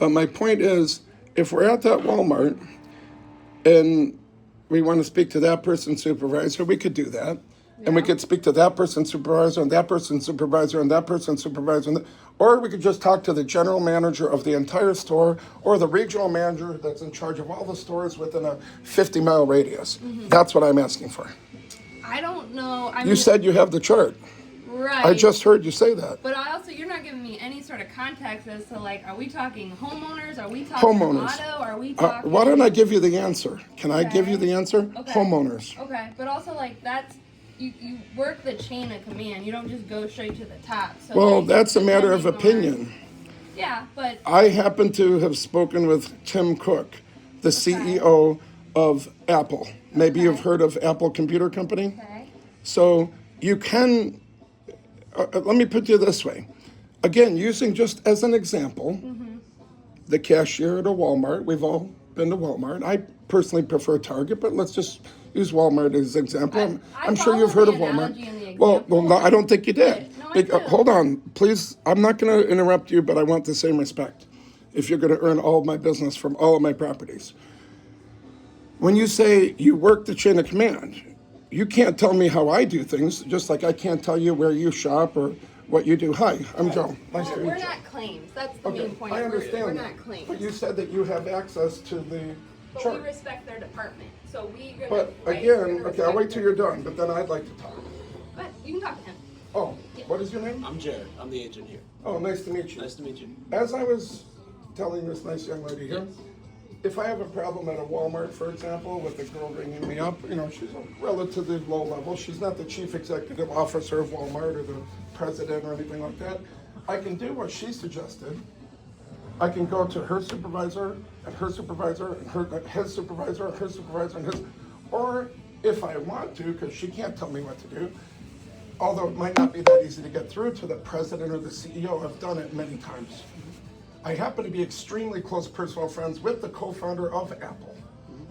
But my point is, if we're at that Walmart and we want to speak to that person's supervisor, we could do that. And we could speak to that person's supervisor and that person's supervisor and that person's supervisor. Or we could just talk to the general manager of the entire store or the regional manager that's in charge of all the stores within a 50-mile radius. That's what I'm asking for. I don't know. You said you have the chart. Right. I just heard you say that. But you're not giving me any sort of context as to, like, are we talking homeowners? Are we talking Homeowners. auto? Are we talking... Why don't I give you the answer? Can I give you the answer? Okay. Homeowners. Okay, but also, like, that's... You work the chain of command. You don't just go straight to the top. So, Well, like, that's a matter of depending opinion. Yeah, but... I happen to have spoken with Tim Cook, the CEO of Apple. Maybe you've heard of Apple Computer Company? Okay. So you can, let me put it this way. Again, using just as an example, the cashier at a Walmart, we've all been to Walmart. I personally prefer Target, but let's just use Walmart as an example. I'm sure you've heard of Walmart. Well, no, I don't think you did. No, I did. Hold on, please. I'm not going to interrupt you, but I want the same respect if you're going to earn all of my business from all of my properties. When you say you work the chain of command, you can't tell me how I do things, just like I can't tell you where you shop or what you do. Hi, I'm Joe. Nice to meet you. We're not claims. That's the main point. I understand We're that. not claims. But you said that you have access to the But chart. we respect their department. So But again, okay, I'll wait till you're done, but then I'd like to talk. But you can talk to him. Oh, what is your name? I'm Jared. I'm the agent here. Oh, nice to meet you. Nice to meet you. As I was telling this nice young lady here, if I have a problem at a Walmart, for example, with a girl ringing me up, she's a relatively low level. She's not the chief executive officer of Walmart or the president or anything like that. I can do what she suggested. I can go to her supervisor and her supervisor and his supervisor and her supervisor and his, or if I want to, because she can't tell me what to do, although it might not be that easy to get through to the president or the CEO, I've done it many times. I happen to be extremely close personal friends with the co-founder of Apple.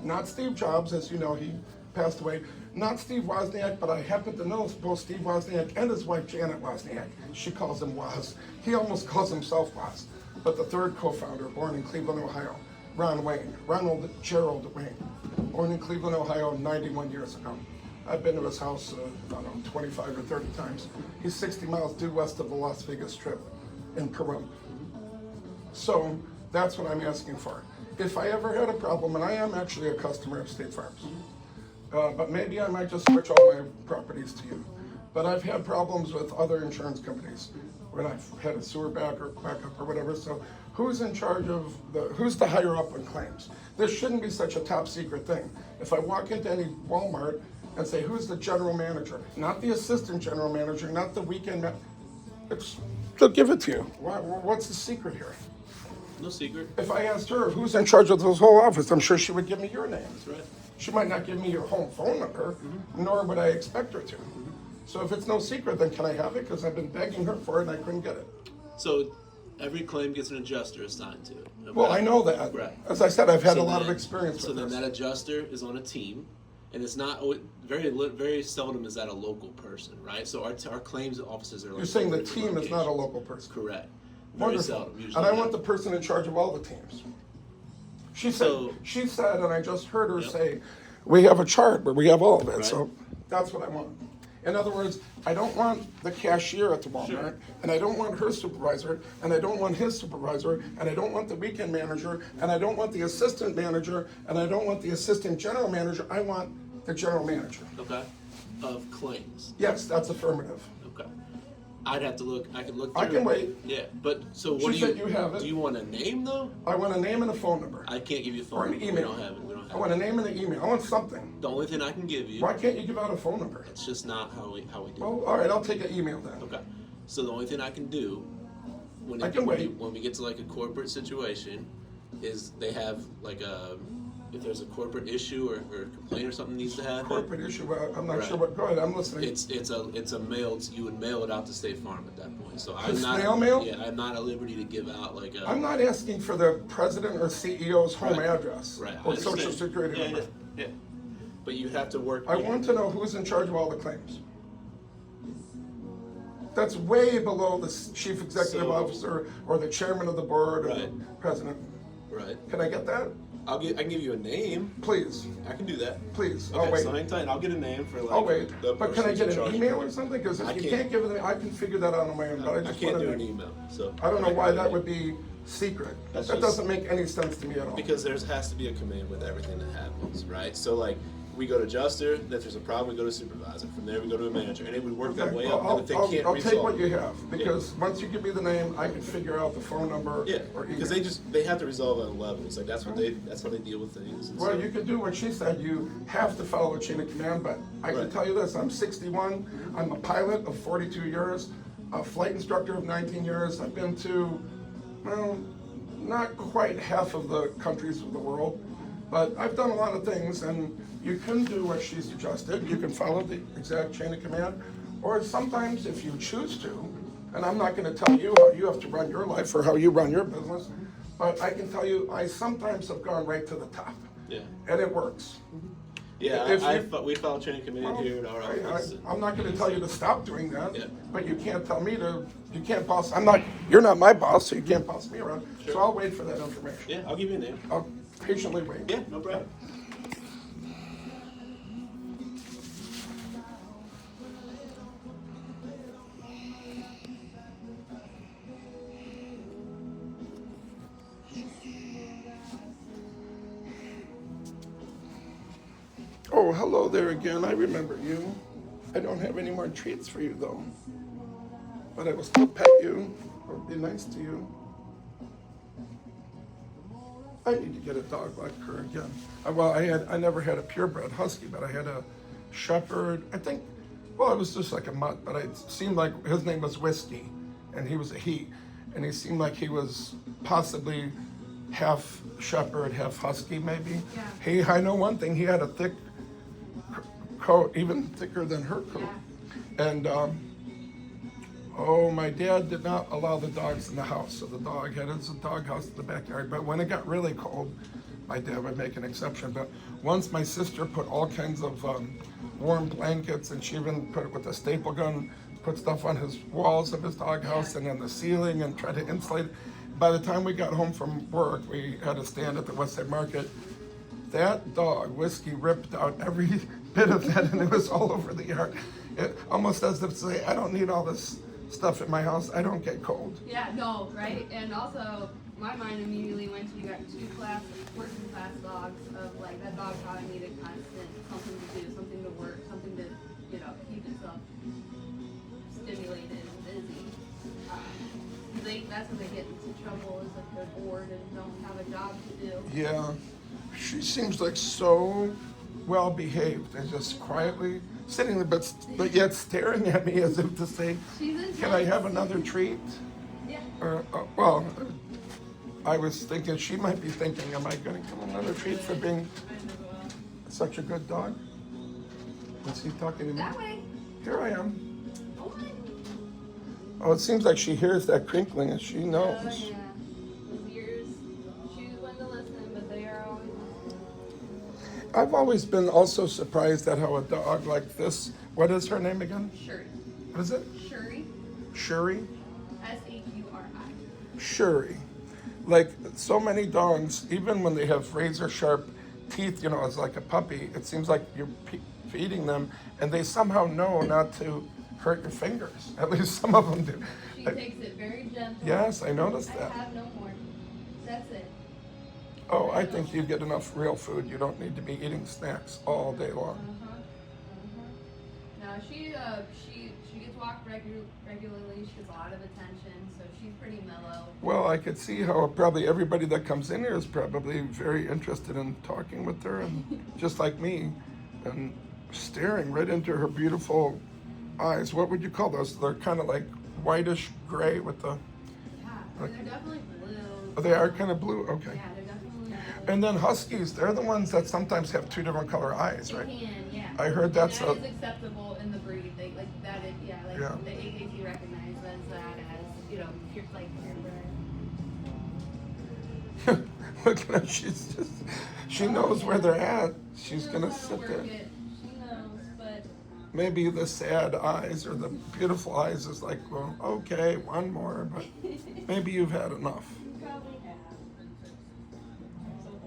Not Steve Jobs, as you know, he passed away. Not Steve Wozniak, but I happen to know both Steve Wozniak and his wife, Janet Wozniak. She calls him Woz. He almost calls himself Woz. But the third co-founder, born in Cleveland, Ohio, Ronald Gerald Wayne, born in Cleveland, Ohio, 91 years ago. I've been to his house, 25 or 30 times. He's 60 miles due west of the Las Vegas Strip in Peru. So that's what I'm asking for. If I ever had a problem, and I am actually a customer of State Farm's, but maybe I might just switch all my properties to you. But I've had problems with other insurance companies when I've had a sewer backup or whatever. So who's in charge of who's the higher up on claims? This shouldn't be such a top secret thing. If I walk into any Walmart and say, who's the general manager? Not the assistant general manager, not the weekend they'll give it to you. What's the secret here? No secret. If I asked her who's in charge of this whole office, I'm sure she would give me your name. That's right. She might not give me your home phone number, nor would I expect her to. So if it's no secret, then can I have it? Because I've been begging her for it and I couldn't get it. So every claim gets an adjuster assigned to it. Okay? Well, I know that. Right. As I said, I've had a lot of experience so with then this. that adjuster is on a team, and it's not very seldom is that a local person, right? So our claims officers are. You're saying the team is not a local person. Correct. Very Wonderful. seldom. Usually And I not. want the person in charge of all the teams. She said, and I just heard her say, we have a chart where we have all of it. Right. So that's what I want. In other words, I don't want the cashier at the Walmart, and I don't want her supervisor, and I don't want his supervisor, and I don't want the weekend manager, and I don't want the assistant manager, and I don't want the assistant general manager. I want the general manager. Okay. Of claims. Yes, that's affirmative. Okay. I'd have to look. I can look. I through can wait. Yeah, but so what She do said you have it. Do you want a name though? I want a name and a phone number. I can't give you a phone Or an number. email. We don't have it. We don't have I want it. a name and an email. I want something. The only thing I can give you. Why can't you give out a phone number? It's just not how we do. Well, all right, I'll take an email then. Okay. So the only thing I can do when I can wait. when we get to like a corporate situation is they have like a if there's a corporate issue or complaint or something needs to happen. Corporate issue, well, I'm not Right. sure what, go ahead, I'm listening. It's a mail. You would mail it out to State Farm at that point. So It's I'm not snail mail? Yeah, I'm not at liberty to give out like a. I'm not asking for the president or CEO's home Right. address Right. I or social understand. security Yeah, number. yeah. But you have to work. I want to know who's in charge of all the claims. That's way below the chief executive So- officer or the chairman of the board or the Right. president. Right. Can I get that? I can give you a name. Please, I can do that. please. Okay, I'll wait. so hang tight. I'll get a name for like. I'll wait. the But can I person get in an charge. email or something? Because I if you can't. can't give it, I can figure that out on my own. But I I just can't wanted do to- an email. So I don't know why that would be secret. That's That just- doesn't make any sense to me at all. Because there has to be a command with everything that happens, right? So like we go to adjuster, if there's a problem, we go to supervisor. From there, we go to a manager, and it would work that way up. And if they can't I'll resolve, take what you have, because once you give me the name, I can figure out the phone number. yeah, or because email. they have to resolve on levels. Like that's how they deal with things. And Well, so- you can do what she said, you have to follow a chain of command, but I can Right. tell you this, I'm 61, I'm a pilot of 42 years, a flight instructor of 19 years, I've been to, well, not quite half of the countries of the world, but I've done a lot of things, and you can do what she suggested, you can follow the exact chain of command, or sometimes if you choose to, and I'm not gonna tell you how you have to run your life or how you run your business, but I can tell you, I sometimes have gone right to the top. Yeah. And it works. Yeah, If you- we follow chain of command here at our office. I'm not gonna tell you to stop doing that, Yeah. but you can't tell me to, you can't boss, you're not my boss, so you can't boss me around. So Sure. I'll wait for that information. Yeah, I'll give you a name. I'll patiently wait. Yeah, no problem. Oh, hello there again, I remember you. I don't have any more treats for you though. But I will still pet you, or be nice to you. I need to get a dog like her again. Well, I never had a purebred husky, but I had a shepherd. I think, well, it was just like a mutt, but it seemed like his name was Whiskey, and he was a he, and he seemed like he was possibly half shepherd, half husky, maybe. Yeah. I know one thing. He had a thick coat, even thicker than her coat, and oh, my dad did not allow the dogs in the house, so the dog had his dog house in the backyard. But when it got really cold, my dad would make an exception. But once my sister put all kinds of warm blankets, and she even put it with a staple gun, put stuff on his walls of his dog house and in the ceiling and tried to insulate it. By the time we got home from work, we had a stand at the West Side Market. That dog, Whiskey, ripped out every bit of that, and it was all over the yard. It, almost as if to say, I don't need all this stuff in my house. I don't get cold. Yeah, no, right? And also, my mind immediately went to, you got two working class dogs of like, that dog probably needed constant something to do, something to work, something to, keep itself stimulated and busy. That's when they get into trouble, is if they're bored and don't have a job to do. Yeah, she seems like so well behaved and just quietly sitting there, but yet staring at me as if to say, She's intense. "Can I have another treat?" Yeah. Or well, I was thinking she might be thinking, "Am I going to give him another treat for being such a good dog?" Is he talking to me? That way. Here I am. Oh, Oh, it seems like she hears that crinkling and she knows. yeah. Those ears choose when to listen, but they are always. I've always been also surprised at how a dog like this, what is her name again? Shuri. What is it? Shuri. Shuri? Shuri. Shuri. Like so many dogs, even when they have razor sharp teeth, as like a puppy, it seems like you're feeding them and they somehow know not to hurt your fingers. At least some of them do. She takes it very gentle. Yes, I noticed I that. have no more. That's it. Oh, I think you get enough real food. You don't need to be eating snacks all day long. No, she gets walked regularly. She gets a lot of attention, so she's pretty mellow. Well, I could see how probably everybody that comes in here is probably very interested in talking with her, and just like me, and staring right into her beautiful eyes. What would you call those? They're kind of like whitish gray with the. Yeah, they're definitely blue. Oh, they are kind of blue. Okay. Yeah, they're definitely blue. And then huskies, they're the ones that sometimes have two different color eyes, They right? can, yeah. I heard that's that a. is acceptable in the breed. They like that is Yeah. the AKC recognizes that as pure purebred. Look at her. She knows where they're at. She's She knows gonna how to sit work there. it. She knows, but maybe the sad eyes or the beautiful eyes is like, well, okay, one more, but maybe you've had enough. Probably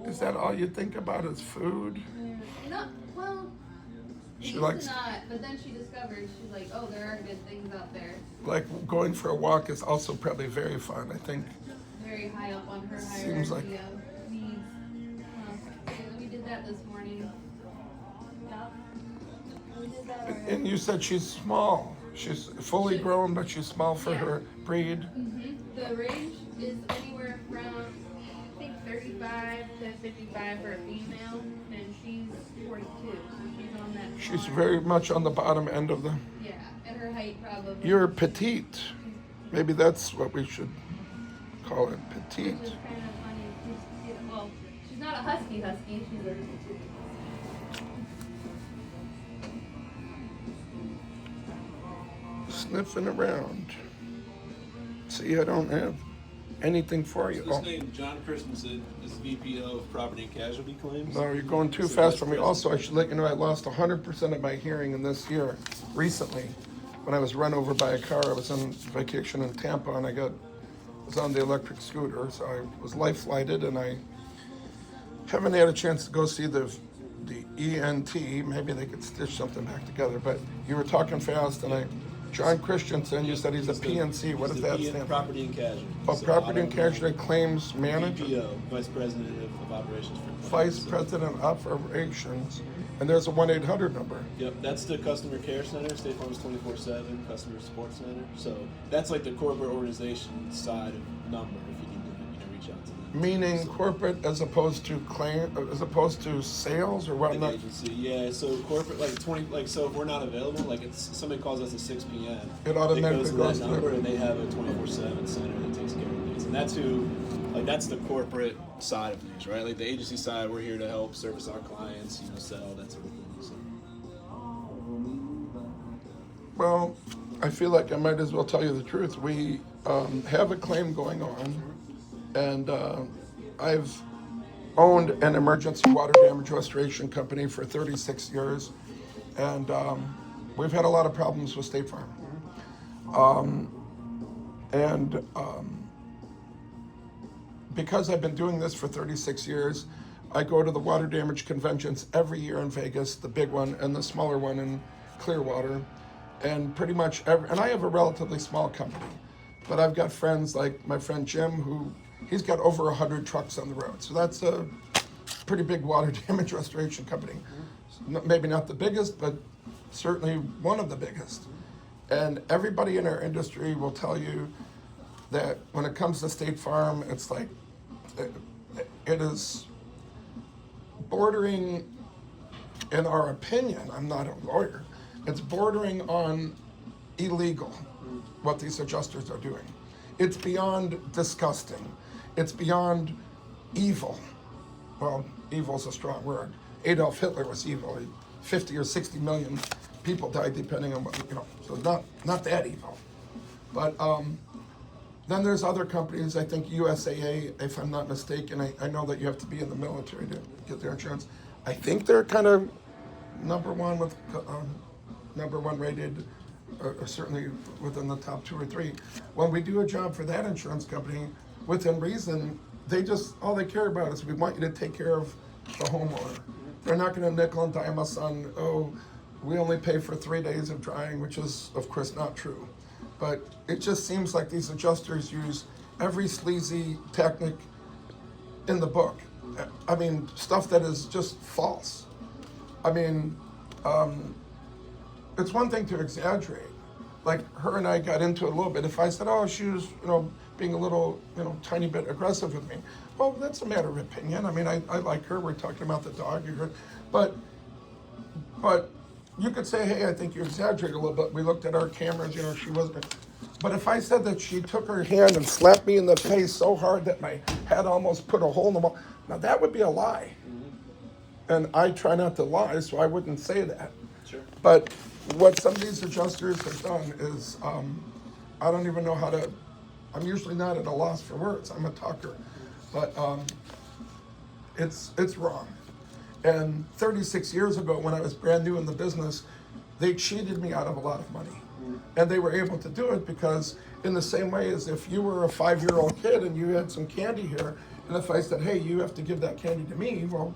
have. Is that all you think about is food? No, well, She used likes- to not, but then she discovered, she's like, oh, there are good things out there. Like going for a walk is also probably very fun, I think. Very high up on her hierarchy Seems like- of needs. We did that this morning. Yeah. We did that already. And you said she's small. She's fully grown, but she's small for Yeah. her breed. The range is anywhere from, I think, 35 to 55 for a female, and she's 42. So she's on that. She's far- very much on the bottom end of the. Yeah, and her height probably. You're petite. Maybe that's what we should call it, petite. Which is kind of funny. Well, she's not a husky, she's a. Sniffing around. See, I don't have anything for you. This Oh, name, John Christensen, is VP of Property and Casualty Claims. no, you're going too So fast vice for me. president. Also, I should let you know I lost 100% of my hearing in this year recently. When I was run over by a car, I was on vacation in Tampa and was on the electric scooter, so I was life flighted, and I haven't had a chance to go see the ENT. Maybe they could stitch something back together. But you were talking fast, and John Christensen, you said he's a PNC. What does that stand for? Property and Casualty. Oh, So Property and auto- Casualty Claims Manager, VPO, Vice President of Operations for Vice claims. President Operations, and there's a 1-800 number. Yep, that's the Customer Care Center, State Farm's 24/7 Customer Support Center. So that's like the corporate organization side of number if you need to reach out to them. Meaning corporate as opposed to sales, or what? An Not, agency, yeah. So corporate, so if we're not available, like it's somebody calls us at 6 p.m. It automatically goes goes to to that number, the- and they have a 24/7 center that takes care of things, and that's who, that's the corporate side of things, right? Like the agency side, we're here to help service our clients, sell that sort of thing. So. well, I feel like I might as well tell you the truth. We have a claim going on, and I've owned an emergency water damage restoration company for 36 years, and we've had a lot of problems with State Farm. Because I've been doing this for 36 years, I go to the water damage conventions every year in Vegas, the big one and the smaller one in Clearwater, and pretty much and I have a relatively small company, but I've got friends like my friend Jim, he's got over 100 trucks on the road, so that's a pretty big water damage restoration company. Maybe not the biggest, but certainly one of the biggest. And everybody in our industry will tell you that when it comes to State Farm, it's like, it is bordering, in our opinion, I'm not a lawyer, it's bordering on illegal what these adjusters are doing. It's beyond disgusting. It's beyond evil. Well, evil's a strong word. Adolf Hitler was evil. 50 or 60 million people died, depending on what, so not that evil. But then there's other companies, I think USAA, if I'm not mistaken, I know that you have to be in the military to get their insurance. I think they're kind of number one rated, or certainly within the top 2 or 3. When we do a job for that insurance company, within reason, all they care about is we want you to take care of the homeowner. They're not going to nickel and dime us on, we only pay for 3 days of drying, which is, of course, not true. But it just seems like these adjusters use every sleazy technique in the book. I mean, stuff that is just false. I mean, it's one thing to exaggerate. Like her and I got into it a little bit. If I said, she was, being a little, tiny bit aggressive with me, well, that's a matter of opinion. I mean, I like her. We're talking about the dog. But you could say, hey, I think you exaggerate a little bit. We looked at our cameras, she wasn't. But if I said that she took her hand and slapped me in the face so hard that my head almost put a hole in the wall, now that would be a lie. And I try not to lie, so I wouldn't say that. Sure. But what some of these adjusters have done is, I don't even know I'm usually not at a loss for words. I'm a talker. But it's wrong. And 36 years ago, when I was brand new in the business, they cheated me out of a lot of money. And they were able to do it because in the same way as if you were a 5-year-old kid and you had some candy here, and if I said, hey, you have to give that candy to me, well,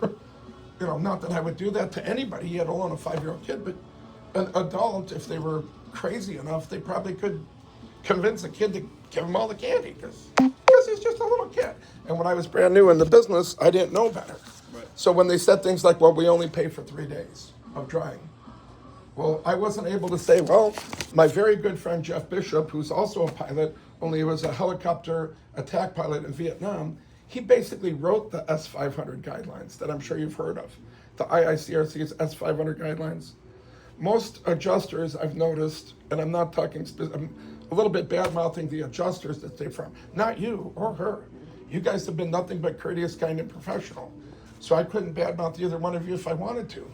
you know, not that I would do that to anybody, yet alone a 5-year-old kid, but an adult, if they were crazy enough, they probably could convince a kid to give him all the candy because he's just a little kid. And when I was brand new in the business, I didn't know better. Right. So when they said things like, well, we only pay for 3 days of drying. Well, I wasn't able to say, well, my very good friend Jeff Bishop, who's also a pilot, only he was a helicopter attack pilot in Vietnam, he basically wrote the S500 guidelines that I'm sure you've heard of, the IICRC's S500 guidelines. Most adjusters I've noticed, and I'm not talking, I'm a little bit bad-mouthing the adjusters that they're from, not you or her. You guys have been nothing but courteous, kind, and professional. So I couldn't badmouth either one of you if I wanted to.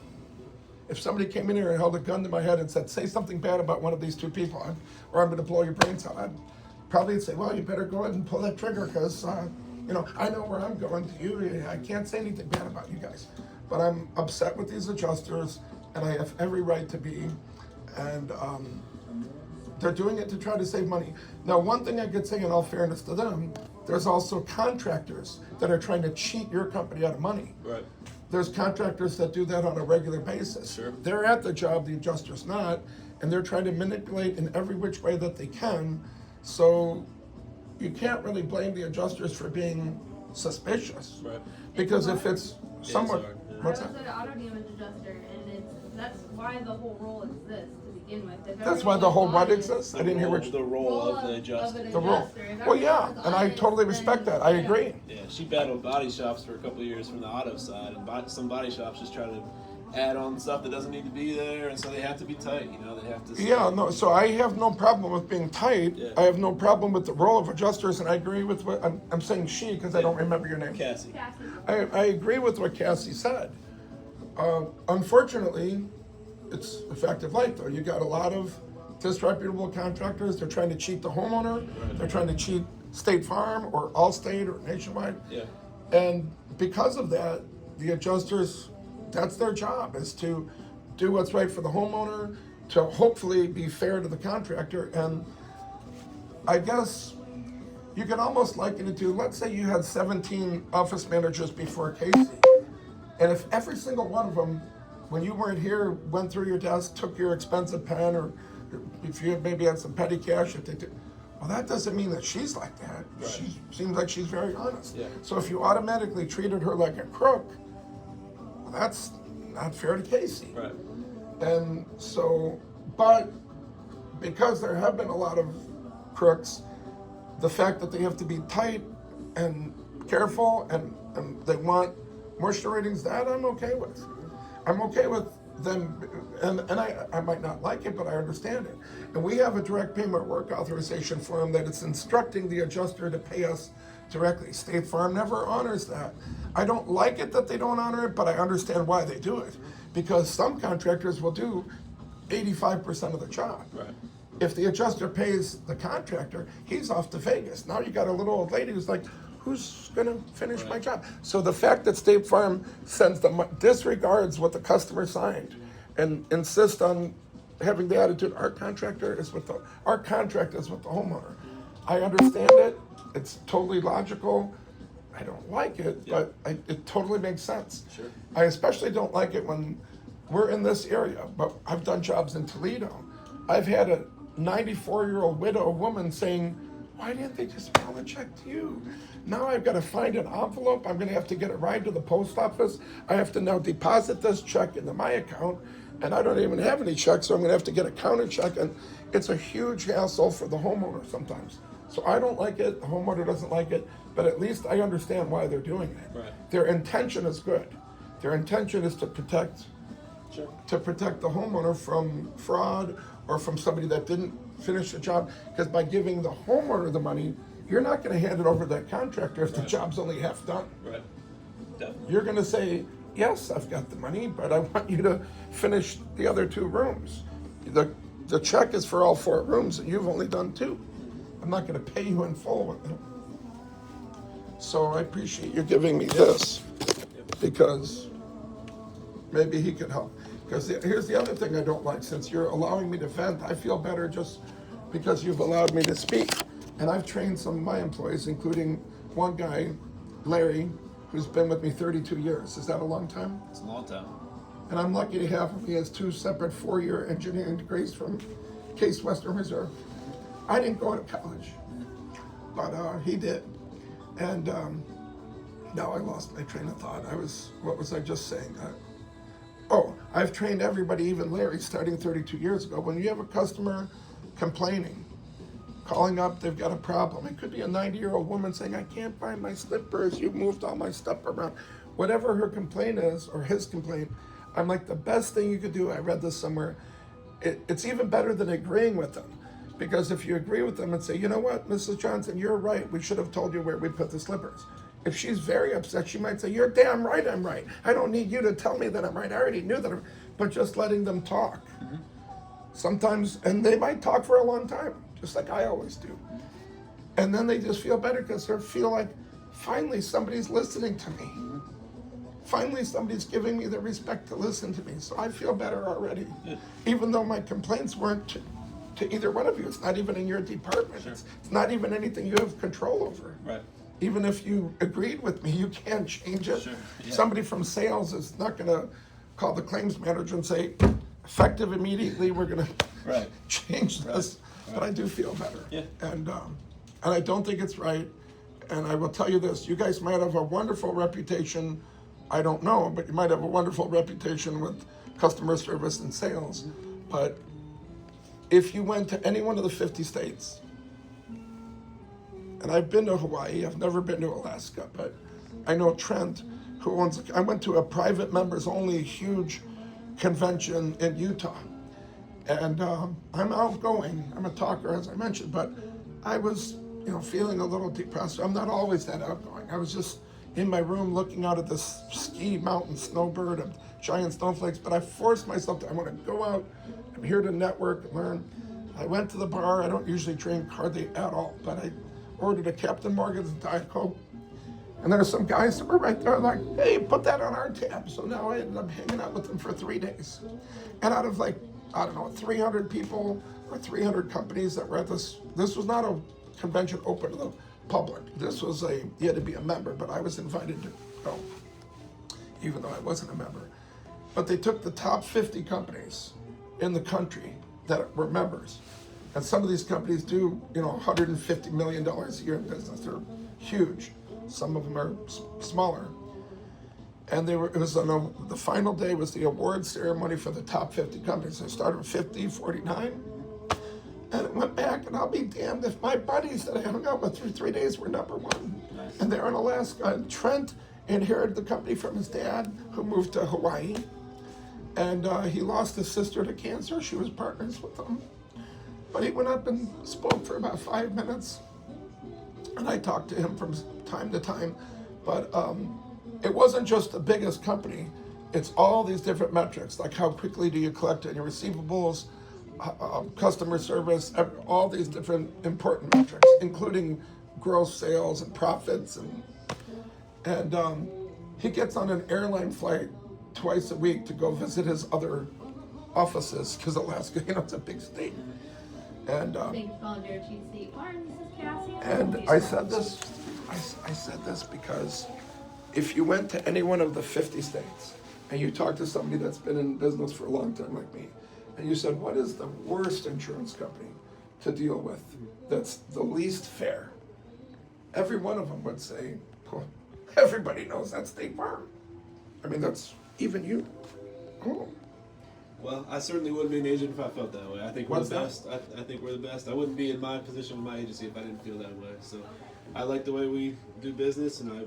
If somebody came in here and held a gun to my head and said, say something bad about one of these two people, or I'm going to blow your brains out, I'd probably say, well, you better go ahead and pull that trigger because, you know, I know where I'm going to you. I can't say anything bad about you guys. But I'm upset with these adjusters, and I have every right to be. And they're doing it to try to save money. Now, one thing I could say in all fairness to them, there's also contractors that are trying to cheat your company out of money. Right. There's contractors that do that on a regular basis. Sure. They're at the job, the adjuster's not, and they're trying to manipulate in every which way that they can. So you can't really blame the adjusters for being suspicious. Right. Because if it's somewhat, hard, yeah. what's I was that? an auto damage adjuster, and that's why the whole role exists to begin with. If That's why the everyone whole what wanted exists? I didn't hear what The you, role of the adjuster. an the role. adjuster, if Well, yeah, everyone was and I honest, totally then- respect that. I yeah. agree. Yeah, she battled body shops for a couple of years from the auto side, and some body shops just try to add on stuff that doesn't need to be there, and so they have to be tight. You know, they have to. Yeah, no, so I have no problem with being tight. Yeah. I have no problem with the role of adjusters, and I agree with what, I'm saying she because I don't remember your name. Cassie. Cassie. I agree with what Cassie said. Unfortunately, it's a fact of life, though. You got a lot of disreputable contractors. They're trying to cheat the homeowner. Right. They're trying to cheat State Farm or Allstate or Nationwide. Yeah. And because of that, the adjusters, that's their job, is to do what's right for the homeowner, to hopefully be fair to the contractor. And I guess you can almost liken it to, let's say you had 17 office managers before Casey. And if every single one of them, when you weren't here, went through your desk, took your expensive pen, or if you maybe had some petty cash, if they did, well, that doesn't mean that she's like that. Right. She seems like she's very honest. Yeah. So if you automatically treated her like a crook, well, that's not fair to Casey. Right. And so, but because there have been a lot of crooks, the fact that they have to be tight and careful and they want moisture ratings, that I'm okay with. I'm okay with them, and I might not like it, but I understand it. And we have a direct payment work authorization form that it's instructing the adjuster to pay us directly. State Farm never honors that. I don't like it that they don't honor it, but I understand why they do it. Because some contractors will do 85% of the job. Right. If the adjuster pays the contractor, he's off to Vegas. Now you got a little old lady who's like, who's gonna finish my job? So the fact that State Farm sends disregards what the customer signed and insists on having the attitude, our contract is with the homeowner. I understand it. It's totally logical. I don't like it, but it totally makes sense. Sure. I especially don't like it when we're in this area, but I've done jobs in Toledo. I've had a 94-year-old widow woman saying, why didn't they just mail a check to you? Now I've got to find an envelope. I'm going to have to get a ride to the post office. I have to now deposit this check into my account, and I don't even have any checks, so I'm going to have to get a counter check, and it's a huge hassle for the homeowner sometimes. So I don't like it, the homeowner doesn't like it, but at least I understand why they're doing it. Right. Their intention is good. Their intention is to protect Sure. the homeowner from fraud or from somebody that didn't finish the job. Because by giving the homeowner the money, you're not going to hand it over to that contractor if the job's only half done. Right. Definitely. You're going to say, yes, I've got the money, but I want you to finish the other 2 rooms. The check is for all 4 rooms, and you've only done 2. I'm not going to pay you in full with it. So I appreciate you giving me this, because maybe he could help. Because here's the other thing I don't like. Since you're allowing me to vent, I feel better just because you've allowed me to speak. And I've trained some of my employees, including one guy, Larry, who's been with me 32 years. Is that a long time? It's a long time. And I'm lucky to have him. He has 2 separate 4-year engineering degrees from Case Western Reserve. I didn't go to college, but he did. And now I lost my train of thought. What was I just saying? I've trained everybody, even Larry, starting 32 years ago. When you have a customer complaining, calling up, they've got a problem. It could be a 90-year-old woman saying, I can't find my slippers, you moved all my stuff around. Whatever her complaint is, or his complaint, I'm like, the best thing you could do, I read this somewhere, it's even better than agreeing with them. Because if you agree with them and say, you know what, Mrs. Johnson, you're right, we should have told you where we put the slippers. If she's very upset, she might say, you're damn right I'm right. I don't need you to tell me that I'm right. I already knew that but just letting them talk. Mm-hmm. Sometimes, and they might talk for a long time, just like I always do. And then they just feel better because they feel like, finally somebody's listening to me. Mm-hmm. Finally somebody's giving me the respect to listen to me. So I feel better already. Yeah. Even though my complaints weren't to either one of you. It's not even in your department. Sure. It's not even anything you have control over. Right. Even if you agreed with me, you can't change it. Sure. Yeah. Somebody from sales is not going to call the claims manager and say, effective immediately, we're going to change this. Right. But I do feel better. Yeah. And I don't think it's right. And I will tell you this, you guys might have a wonderful reputation, I don't know, but you might have a wonderful reputation with customer service and sales. Mm-hmm. But if you went to any one of the 50 states, and I've been to Hawaii, I've never been to Alaska, but I know Trent, who owns, I went to a private members only huge convention in Utah. And I'm outgoing, I'm a talker as I mentioned, but I was, feeling a little depressed. I'm not always that outgoing. I was just in my room looking out at this ski mountain snowbird of giant snowflakes, but I forced myself I want to go out, I'm here to network and learn. I went to the bar, I don't usually drink hardly at all, but I ordered a Captain Morgan's Diet Coke. And there were some guys that were right there like, hey, put that on our tab. So now I ended up hanging out with them for 3 days. And out of 300 people or 300 companies that were at this was not a convention open to the public. This was you had to be a member, but I was invited to go, even though I wasn't a member. But they took the top 50 companies in the country that were members. And some of these companies do, $150 million a year in business. They're huge. Some of them are smaller. And the final day was the award ceremony for the top 50 companies. They started with 50, 49. And it went back, and I'll be damned if my buddies that I hung out with for 3 days were number one. Nice. And they're in Alaska. And Trent inherited the company from his dad, who moved to Hawaii. And he lost his sister to cancer. She was partners with him. But he went up and spoke for about 5 minutes. And I talked to him from time to time. But it wasn't just the biggest company. It's all these different metrics, like how quickly do you collect on your receivables, customer service, all these different important metrics, including gross sales and profits. And he gets on an airline flight twice a week to go visit his other offices, because Alaska, it's a big state. And I said this because if you went to any one of the 50 states and you talked to somebody that's been in business for a long time like me, and you said, what is the worst insurance company to deal with that's the least fair? Every one of them would say, well, everybody knows that's State Farm. I mean, that's even you. Oh. Well, I certainly wouldn't be an agent if I felt that way. I think we're the best. I think we're the best. I wouldn't be in my position with my agency if I didn't feel that way. So I like the way we do business, and I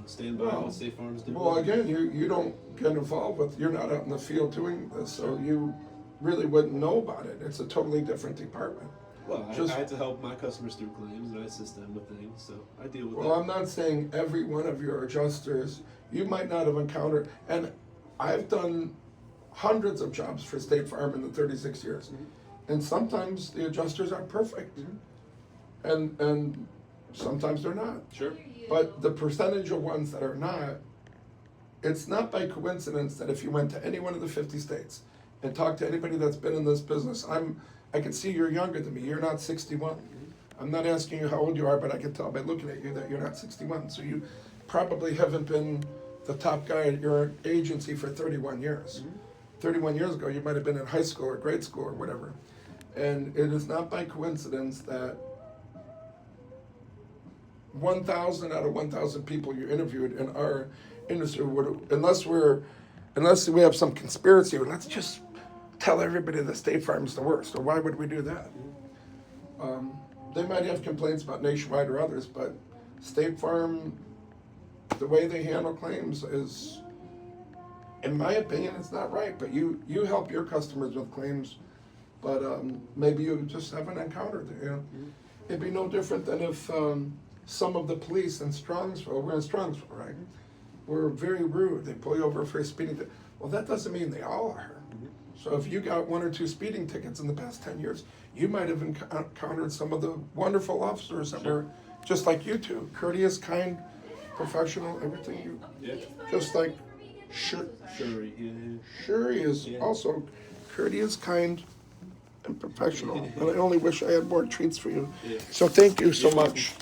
stand by what State Farm's doing. Well, again, you don't get involved with, you're not out in the field doing this, so you really wouldn't know about it. It's a totally different department. Well, I had to help my customers through claims, and I assist them with things, so I deal with that. Well, I'm not saying every one of your adjusters, you might not have encountered, and I've done hundreds of jobs for State Farm in the 36 years. Mm-hmm. And sometimes the adjusters are perfect. Mm-hmm. And sometimes they're not. Sure. But the percentage of ones that are not it's not by coincidence that if you went to any one of the 50 states and talked to anybody that's been in this business, I can see you're younger than me. You're not 61. I'm not asking you how old you are, but I can tell by looking at you that you're not 61. So you probably haven't been the top guy at your agency for 31 years. 31 years ago, you might have been in high school or grade school or whatever. And it is not by coincidence that 1,000 out of 1,000 people you interviewed in our industry would, unless we have some conspiracy, let's just tell everybody that State Farm is the worst, or why would we do that? They might have complaints about Nationwide or others, but State Farm, the way they handle claims is, in my opinion, it's not right. But you help your customers with claims, but maybe you just haven't encountered it. You know? It'd be no different than if some of the police in Strongsville, we're in Strongsville, right? Were very rude. They pull you over for a speeding ticket. Well, that doesn't mean they all are. So if you got 1 or 2 speeding tickets in the past 10 years, you might have encountered some of the wonderful officers that were just like you two, courteous, kind, professional, everything. Just like Shuri, Shuri is also courteous, kind, and professional. And I only wish I had more treats for you. So thank you so much.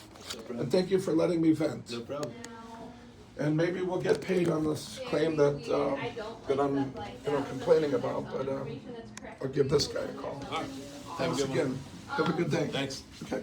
And thank you for letting me vent. No problem. And maybe we'll get paid on this claim that I'm complaining about, but I'll give this guy a call. All right. Have a Thanks good one. again. Have a good day. Thanks. Okay.